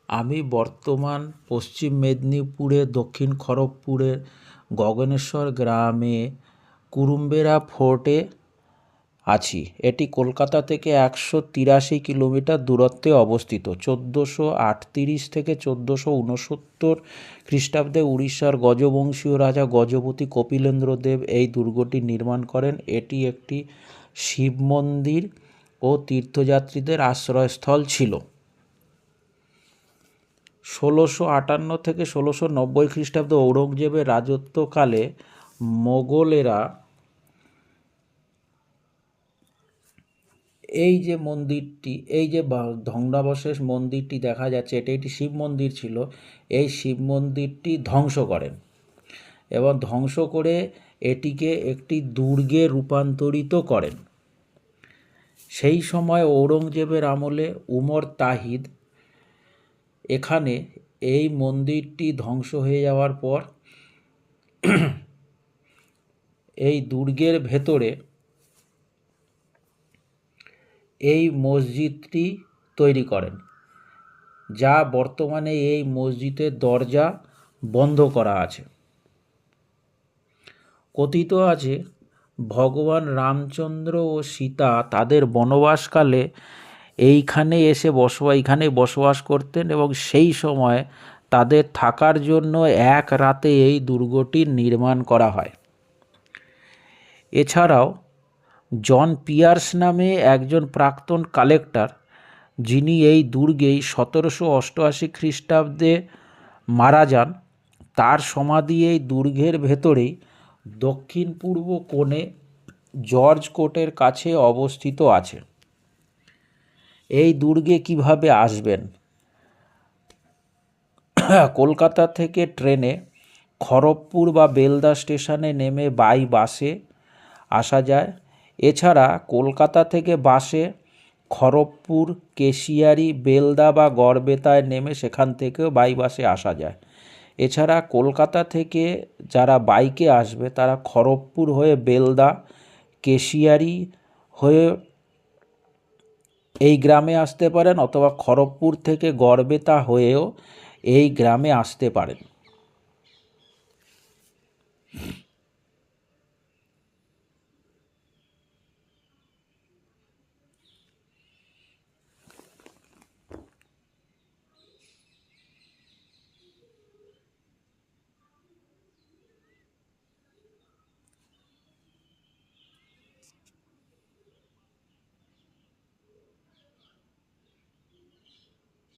আমি বর্তমান পশ্চিম মেদিনীপুরের দক্ষিণ খড়গপুরের গগনেশ্বর গ্রামে কুরুম্বেরা ফোর্টে আছি। এটি কলকাতা থেকে 183 কিলোমিটার দূরত্বে অবস্থিত। 1438 থেকে 1469 খ্রিস্টাব্দে উড়িষ্যার গজবংশীয় রাজা গজপতি কপিলেন্দ্র দেব এই দুর্গটি নির্মাণ করেন। এটি একটি শিব মন্দির ও তীর্থযাত্রীদের আশ্রয়স্থল ছিল। 1658 থেকে 1690 খ্রিস্টাব্দে ঔরঙ্গজেবের রাজত্বকালে মোগলেরা এই যে মন্দিরটি, এই যে ধ্বংসাবশেষ মন্দিরটি দেখা যাচ্ছে, এটি একটি শিব মন্দির ছিল। এই শিব মন্দিরটি ধ্বংস করেন এবং ধ্বংস করে এটিকে একটি দুর্গে রূপান্তরিত করেন। সেই সময় ঔরঙ্গজেবের আমলে উমর তাহিদ এখানে এই মন্দিরটি ধ্বংস হয়ে যাওয়ার পর এই দুর্গের ভেতরে এই মসজিদটি তৈরি করেন, যা বর্তমানে এই মসজিদের দরজা বন্ধ করা আছে। কথিত আছে ভগবান রামচন্দ্র ও সীতা তাদের বনবাসকালে এইখানে বসবাস করতেন এবং সেই সময় তাদের থাকার জন্য এক রাতে এই দুর্গটি নির্মাণ করা হয়। এছাড়াও জন পিয়ার্স নামে একজন প্রাক্তন কালেক্টর, যিনি এই দুর্গেই 1788 খ্রিস্টাব্দে মারা যান, তার সমাধি এই দুর্গের ভেতরেই দক্ষিণ পূর্ব কোণে জর্জ কোর্টের কাছে অবস্থিত আছে। এই দুর্গে কিভাবে আসবেন? কলকাতা থেকে ট্রেনে খড়গপুর বা বেলদা স্টেশনে নেমে বাই বাসে আসা যায়। এছাড়া কলকাতা থেকে বাসে খড়গপুর, কেশিয়ারি, বেলদা বা গড়বেতায় নেমে সেখান থেকেও বাই বাসে আসা যায়। এছাড়া কলকাতা থেকে যারা বাইকে আসবে তারা খড়গপুর হয়ে বেলদা, কেশিয়ারি হয়ে এই গ্রামে আসতে পারেন, অথবা খড়গপুর থেকে গড়বেতা হয়েও এই গ্রামে আসতে পারেন।